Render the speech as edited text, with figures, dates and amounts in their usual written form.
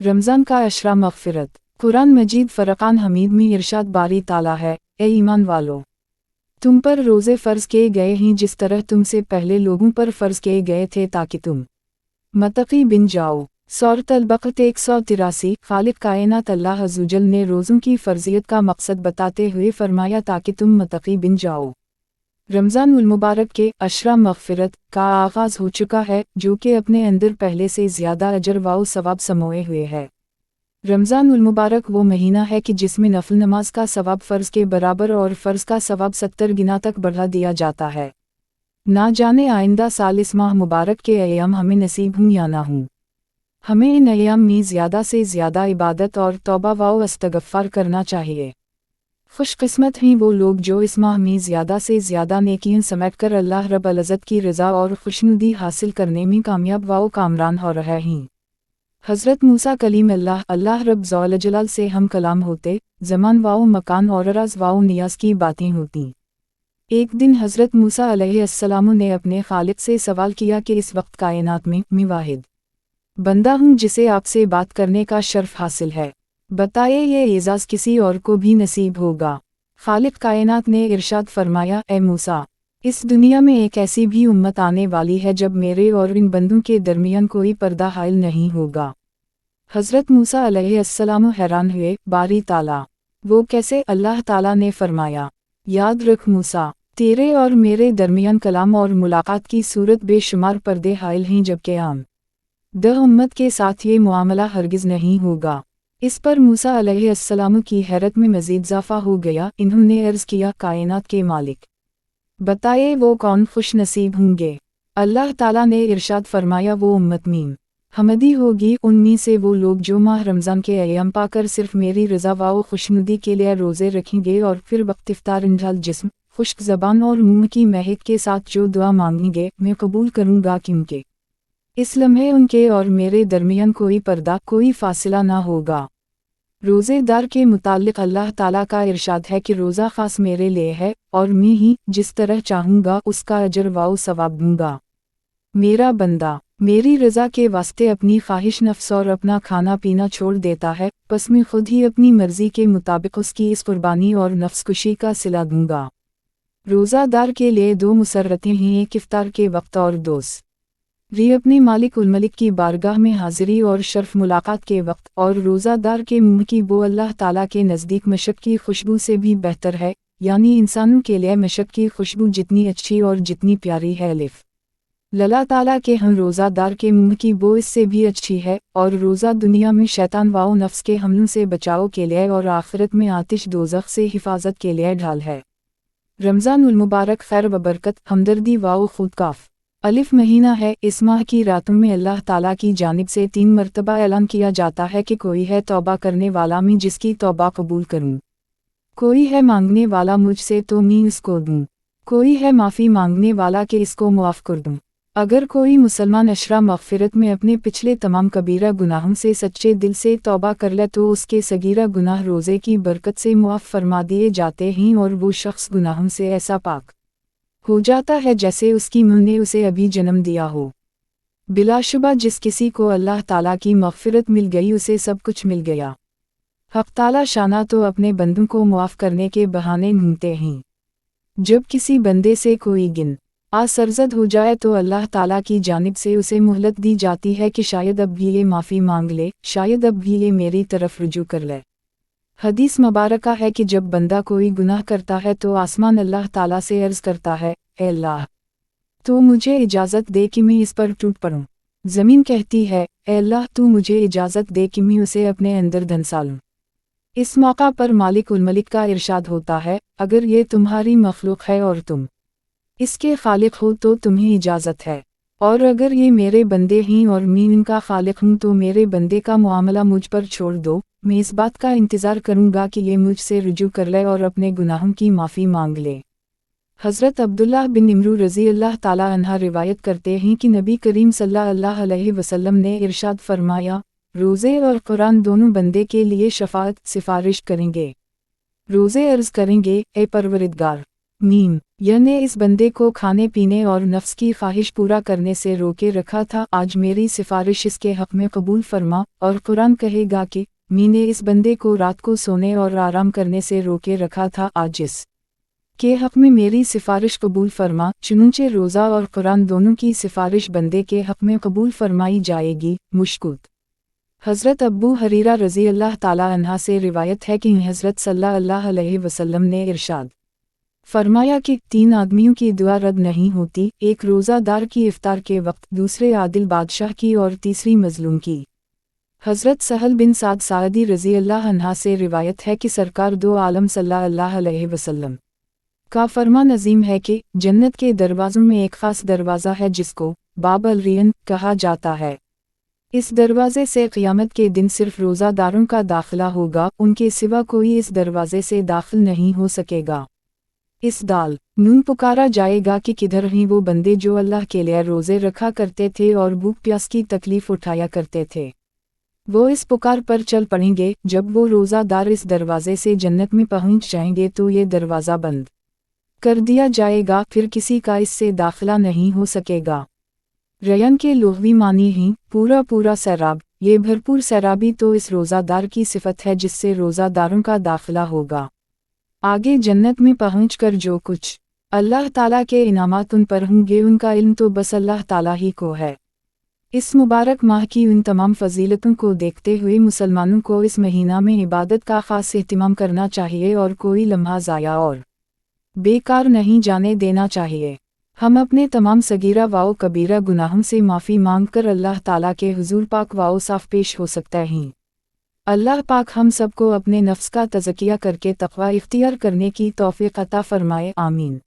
रमज़ान का अशरा मग़फ़िरत। कुरान मजीद फ़रक़ान हमीद में इरशाद बारी ताला है, ए ईमान वालो, तुम पर रोज़े फ़र्ज़ किए गए हैं जिस तरह तुमसे पहले लोगों पर फ़र्ज़ किए गए थे ताकि तुम मुत्तक़ी बन जाओ। सूरत अल-बक़रा 183। खालिक़ कायनात अल्लाह अज़्ज़वजल ने रोज़ों की फ़र्ज़ियत का मकसद बताते हुए फ़रमाया ताकि तुम मुत्तक़ी बन जाओ। रमज़ान उल मुबारक के अशरा मग़फ़िरत का आगाज़ हो चुका है, जो कि अपने अंदर पहले से ज़्यादा अजर व सवाब समोए हुए है। रमज़ान उल मुबारक वो महीना है कि जिसमें नफल नमाज का सवाब फ़र्ज़ के बराबर और फ़र्ज़ का सवाब 70 गुना तक बढ़ा दिया जाता है। ना जाने आइंदा साल इस माह मुबारक के अय्याम हमें नसीब हों या ना हों। हमें इन अय्याम में ज़्यादा से ज़्यादा इबादत और तौबा व इस्तग़फ़ार करना चाहिए। खुशकिस्मत हैं वो लोग जो इस माह में ज़्यादा से ज़्यादा नेकियां समेट कर अल्लाह रब्बुल इज़्ज़त की रज़ा और खुशनुदी हासिल करने में कामयाब व कामरान हो रहे हैं। हज़रत मूसा कलीम अल्लाह रब्ब ज़ौल जलाल से हम कलाम होते, ज़मान व मकान और राज़ व नियाज़ की बातें होती। एक दिन हज़रत मूसा अलैहिस्सलाम ने अपने खालिक़ से सवाल किया कि इस वक्त कायनात में मैं वाहिद बंदा हूँ जिसे आपसे बात करने का शर्फ हासिल है, बताइए ये एज़ाज़ किसी और को भी नसीब होगा। खालिक़ कायनात ने इरशाद फरमाया, ए मूसा, इस दुनिया में एक ऐसी भी उम्मत आने वाली है जब मेरे और इन बंदों के दरमियान कोई पर्दा हाइल नहीं होगा। हज़रत मूसा अलैहिस्सलाम हैरान हुए, बारी ताला, वो कैसे? अल्लाह ताला ने फरमाया, याद रख मूसा, तेरे और मेरे दरमियान कलाम और मुलाकात की सूरत बेशुमार पर्दे हाइल हैं जबकि आम उम्मत के साथ ये मुआमला हरगिज़ नहीं होगा। इस पर मूसा अलैहिस्सलाम की हैरत में मज़ीद इज़ाफ़ा हो गया। इन्होंने अर्ज़ किया, कायनात के मालिक, बताइए वो कौन खुश नसीब होंगे? अल्लाह ताला ने इरशाद फरमाया, वो उम्मत मीम हमदी होगी, उनमें से वो लोग जो माह रमज़ान के अय्याम पाकर सिर्फ मेरी रज़ा व खुशनुदी के लिए रोज़े रखेंगे और फिर वक्त इफ्तार इंजाल जिस्म, खुश्क ज़बान और मुँह की महक के साथ जो दुआ मांगेंगे मैं कबूल करूँगा, क्योंकि इस लम्हे उनके और मेरे दरमियान कोई पर्दा, कोई फासिला ना होगा। रोज़ेदार के मुताल्लिक़ अल्लाह ताला का इरशाद है कि रोज़ा ख़ास मेरे लिए है और मैं ही जिस तरह चाहूँगा उसका अजर व सवाब दूँगा। मेरा बंदा मेरी रज़ा के वास्ते अपनी ख्वाहिश नफ्स और अपना खाना पीना छोड़ देता है, बस मैं खुद ही अपनी मर्ज़ी के मुताबिक उसकी इस कुर्बानी और नफ्सकुशी का सिला दूँगा। रोज़ादार के लिए दो मुसर्रतें हैं, एक इफ्तार के वक्त और दोस्त री अपने मालिक उल मलिक की बारगाह में हाज़िरी और शर्फ मुलाकात के वक्त, और रोज़ादार के मुँह की बो अल्लाह ताला के नज़दीक मशक की खुशबू से भी बेहतर है, यानी इंसानों के लिए मशक की खुशबू जितनी अच्छी और जितनी प्यारी है, अलिफ लल्लाह ताला के हम रोज़ादार के मुँह की बो इससे भी अच्छी है। और रोज़ा दुनिया में शैतान व नफ्स के हमलों से बचाव के लिए और आखिरत में आतिश दोज़ख से हिफाजत के लिए ढाल है। रमज़ान उल मुबारक खैर व बरकत, हमदर्दी व खुदकाफ अलिफ महीना है। इस माह की रातों में अल्लाह ताला की जानिब से 3 मरतबा ऐलान किया जाता है कि कोई है तौबा करने वाला मैं जिसकी तौबा कबूल करूं, कोई है मांगने वाला मुझसे तो मैं इसको दूं, कोई है माफ़ी मांगने वाला कि इसको मुआफ़ कर दूं। अगर कोई मुसलमान अशरा मग़फ़िरत में अपने पिछले तमाम कबीरा गुनाहों से सच्चे दिल से तौबा कर ले तो उसके सगीरा गुनाह रोज़े की बरकत से मुआफ़ फरमा दिए जाते हैं और वो शख्स गुनाहों से ऐसा पाक हो जाता है जैसे उसकी मां ने उसे अभी जन्म दिया हो। बिलाशुबा जिस किसी को अल्लाह ताला की मग़फ़िरत मिल गई उसे सब कुछ मिल गया। हक़ ताला शाना तो अपने बंदों को मुआफ़ करने के बहाने ढूंढते हैं। जब किसी बंदे से कोई गिन सरज़द हो जाए तो अल्लाह ताला की जानिब से उसे मोहलत दी जाती है कि शायद अब भी ये माफ़ी मांग ले, शायद अब भी ये मेरी तरफ रुजू कर ले। हदीस मुबारका है कि जब बंदा कोई गुनाह करता है तो आसमान अल्लाह ताला से अर्ज़ करता है, ए अल्लाह, तो मुझे इजाज़त दे कि मैं इस पर टूट पड़ूं। ज़मीन कहती है, ए अल्लाह, तू मुझे इजाज़त दे कि मैं उसे अपने अंदर धंसा लूं। इस मौका पर मालिक उल मलिक का इरशाद होता है, अगर ये तुम्हारी मखलूक है और तुम इसके खालिक हो तो तुम्हें इजाज़त है, और अगर ये मेरे बंदे हैं और मैं इनका खालिक हूँ तो मेरे बंदे का मुआमला मुझ पर छोड़ दो। मैं इस बात का इंतज़ार करूँगा कि ये मुझसे रुजू कर ले और अपने गुनाहों की माफ़ी मांग ले। हज़रत अब्दुल्लाह बिन इमरू रज़ी अल्लाह ताला अन्हा रिवायत करते हैं कि नबी करीम सल्लल्लाहु अलैहि वसल्लम ने इरशाद फरमाया, रोज़े और कुरान दोनों बंदे के लिए शफ़ाअत सिफारिश करेंगे। रोज़े अर्ज़ करेंगे, ए परवरिदगार, मीम, यह ने इस बंदे को खाने पीने और नफ्स की ख्वाहिश पूरा करने से रोके रखा था, आज मेरी सिफारिश इसके हक़ में कबूल फरमा। और कुरान कहेगा कि मी ने इस बंदे को रात को सोने और आराम करने से रोके रखा था, आज इस के हक़ में मेरी सिफारिश कबूल फरमा। चुनूंचे रोज़ा और कुरान दोनों की सिफारिश बंदे के हक़ में कबूल फरमाई जाएगी। मुश्कुत हज़रत अब्बू हरीरा रज़ी अल्लाह ताला अन्हा से रिवायत है कि हज़रत सल्लल्लाहु अलैहि वसल्लम ने इरशाद फरमाया कि 3 आदमियों की दुआ रद्द नहीं होती, एक रोज़ादार की इफ्तार के वक्त, दूसरे आदिल बादशाह की और तीसरी मज़लूम की। हज़रत सहल बिन साद सादी रज़ी अल्लाह अन्हा से रिवायत है कि सरकार दो आलम सल्लल्लाहु अलैहि वसल्लम का फरमान अज़ीम है कि जन्नत के दरवाज़ों में एक ख़ास दरवाज़ा है जिसको बाब अल-रियन कहा जाता है। इस दरवाज़े से क़यामत के दिन सिर्फ रोज़ादारों का दाखिला होगा, उनके सिवा कोई इस दरवाज़े से दाखिल नहीं हो सकेगा। इस दाल नून पुकारा जाएगा कि किधर हैं वो बंदे जो अल्लाह के लिए रोज़े रखा करते थे और भूख प्यास की तकलीफ़ उठाया करते थे। वो इस पुकार पर चल पड़ेंगे। जब वो रोज़ादार इस दरवाज़े से जन्नत में पहुंच जाएंगे तो ये दरवाज़ा बंद कर दिया जाएगा, फिर किसी का इससे दाखिला नहीं हो सकेगा। रयन के लुग़वी मानी ही पूरा पूरा सैराब, ये भरपूर सैराबी तो इस रोज़ादार की सिफत है जिससे रोज़ादारों का दाखिला होगा। आगे जन्नत में पहुंचकर जो कुछ अल्लाह ताला के इनामात उन पर होंगे उनका इल्म तो बस अल्लाह ताला ही को है। इस मुबारक माह की उन तमाम फजीलतों को देखते हुए मुसलमानों को इस महीना में इबादत का ख़ास एहतिमाम करना चाहिए और कोई लम्हा ज़ाया और बेकार नहीं जाने देना चाहिए। हम अपने तमाम सगीरा व कबीरा गुनाहों से माफ़ी मांगकर अल्लाह ताला के हुजूर पाक व साफ़ पेश हो सकते हैं। अल्लाह पाक हम सबको अपने नफ्स का तज़किया करके तक़वा इख्तियार करने की तौफ़ीक़ अता फ़रमाए, आमीन।